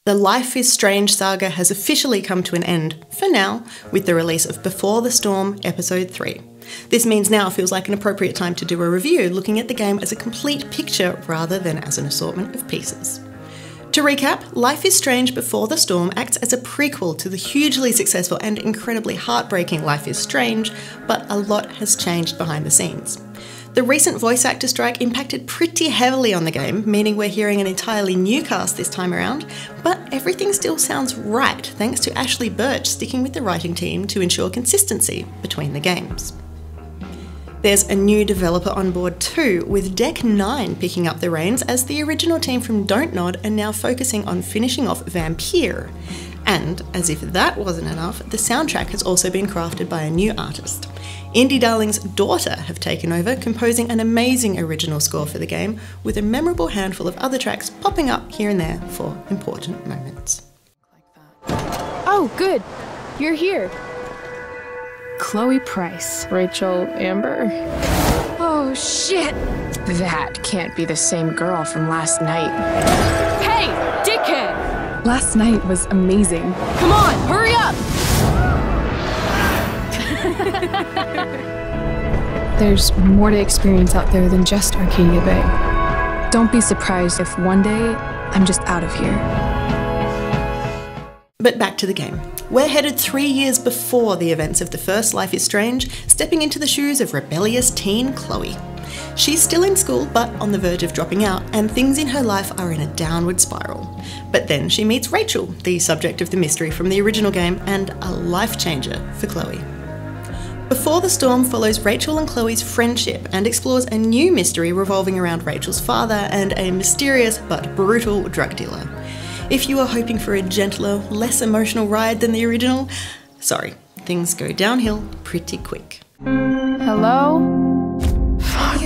The Life is Strange saga has officially come to an end, for now, with the release of Before the Storm Episode 3. This means now feels like an appropriate time to do a review, looking at the game as a complete picture rather than as an assortment of pieces. To recap, Life is Strange Before the Storm acts as a prequel to the hugely successful and incredibly heartbreaking Life is Strange, but a lot has changed behind the scenes. The recent voice actor strike impacted pretty heavily on the game, meaning we're hearing an entirely new cast this time around, but everything still sounds right thanks to Ashley Birch sticking with the writing team to ensure consistency between the games. There's a new developer on board too, with Deck 9 picking up the reins as the original team from Don't Nod are now focusing on finishing off Vampire. And, as if that wasn't enough, the soundtrack has also been crafted by a new artist. Indie Darling's Daughter have taken over, composing an amazing original score for the game, with a memorable handful of other tracks popping up here and there for important moments. Oh, good. You're here. Chloe Price. Rachel Amber. Oh, shit! That can't be the same girl from last night. Hey, dickhead! Last night was amazing. Come on, hurry up! There's more to experience out there than just Arcadia Bay. Don't be surprised if one day I'm just out of here. But back to the game. We're headed 3 years before the events of the first Life is Strange, stepping into the shoes of rebellious teen Chloe. She's still in school, but on the verge of dropping out, and things in her life are in a downward spiral. But then she meets Rachel, the subject of the mystery from the original game, and a life changer for Chloe. Before the Storm follows Rachel and Chloe's friendship and explores a new mystery revolving around Rachel's father and a mysterious but brutal drug dealer. If you are hoping for a gentler, less emotional ride than the original, sorry, things go downhill pretty quick. Hello? Fuck.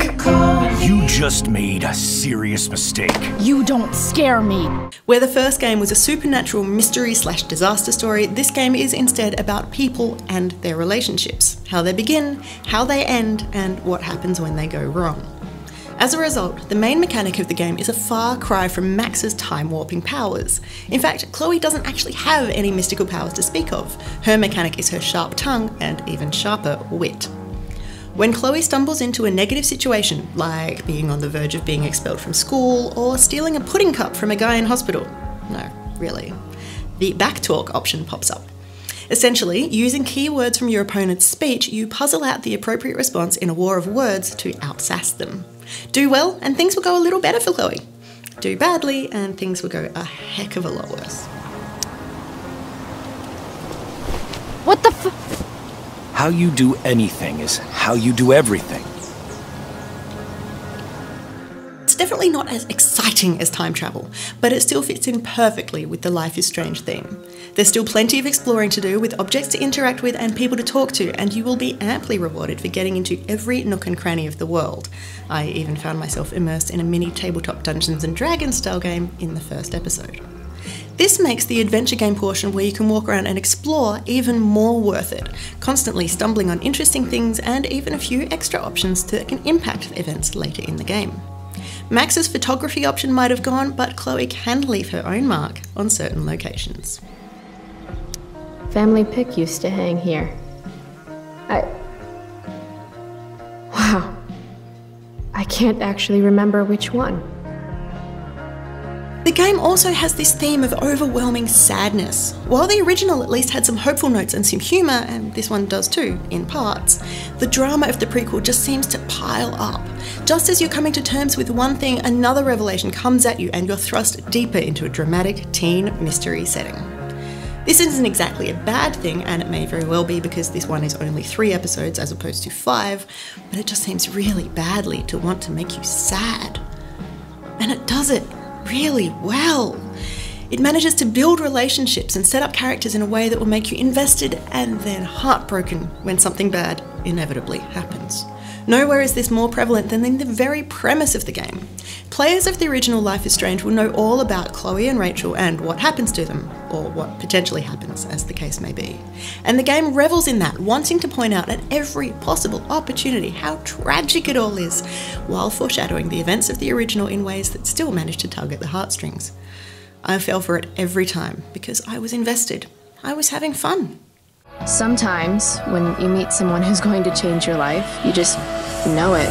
You just made a serious mistake. You don't scare me. Where the first game was a supernatural mystery/disaster story, this game is instead about people and their relationships, how they begin, how they end, and what happens when they go wrong. As a result, the main mechanic of the game is a far cry from Max's time-warping powers. In fact, Chloe doesn't actually have any mystical powers to speak of. Her mechanic is her sharp tongue and even sharper wit. When Chloe stumbles into a negative situation, like being on the verge of being expelled from school or stealing a pudding cup from a guy in hospital, no, really, the backtalk option pops up. Essentially, using keywords from your opponent's speech, you puzzle out the appropriate response in a war of words to outsass them. Do well, and things will go a little better for Chloe. Do badly, and things will go a heck of a lot worse. What the f- How you do anything is how you do everything. It's definitely not as exciting as time travel, but it still fits in perfectly with the Life is Strange theme. There's still plenty of exploring to do, with objects to interact with and people to talk to, and you will be amply rewarded for getting into every nook and cranny of the world. I even found myself immersed in a mini tabletop Dungeons & Dragons style game in the first episode. This makes the adventure game portion where you can walk around and explore even more worth it, constantly stumbling on interesting things and even a few extra options that can impact events later in the game. Max's photography option might have gone, but Chloe can leave her own mark on certain locations. Family pic used to hang here. Wow. I can't actually remember which one. The game also has this theme of overwhelming sadness. While the original at least had some hopeful notes and some humour, and this one does too, in parts, the drama of the prequel just seems to pile up. Just as you're coming to terms with one thing, another revelation comes at you and you're thrust deeper into a dramatic teen mystery setting. This isn't exactly a bad thing, and it may very well be because this one is only 3 episodes as opposed to 5, but it just seems really badly to want to make you sad. And it does it really well. It manages to build relationships and set up characters in a way that will make you invested and then heartbroken when something bad inevitably happens. Nowhere is this more prevalent than in the very premise of the game. Players of the original Life is Strange will know all about Chloe and Rachel and what happens to them, or what potentially happens, as the case may be. And the game revels in that, wanting to point out at every possible opportunity how tragic it all is, while foreshadowing the events of the original in ways that still manage to tug at the heartstrings. I fell for it every time because I was invested. I was having fun. Sometimes, when you meet someone who's going to change your life, you just know it,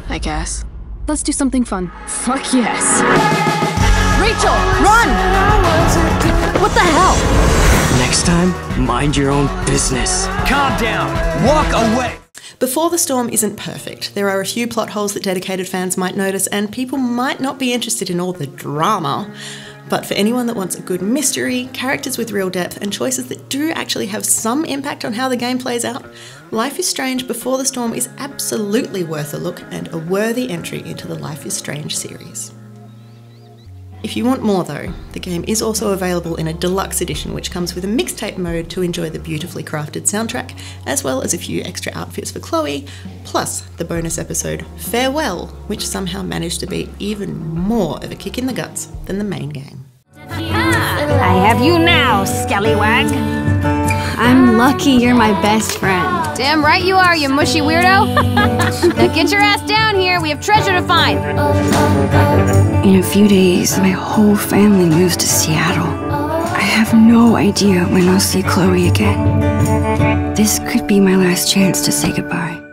I guess. Let's do something fun. Fuck yes. Rachel, run! What the hell? Next time, mind your own business. Calm down. Walk away. Before the Storm isn't perfect. There are a few plot holes that dedicated fans might notice, and people might not be interested in all the drama. But for anyone that wants a good mystery, characters with real depth, and choices that do actually have some impact on how the game plays out, Life is Strange Before the Storm is absolutely worth a look and a worthy entry into the Life is Strange series. If you want more though, the game is also available in a deluxe edition which comes with a mixtape mode to enjoy the beautifully crafted soundtrack, as well as a few extra outfits for Chloe, plus the bonus episode Farewell, which somehow managed to be even more of a kick in the guts than the main game. I have you now, scallywag. I'm lucky you're my best friend. Damn right you are, you mushy weirdo. Now get your ass down here, we have treasure to find. In a few days, my whole family moves to Seattle. I have no idea when I'll see Chloe again. This could be my last chance to say goodbye.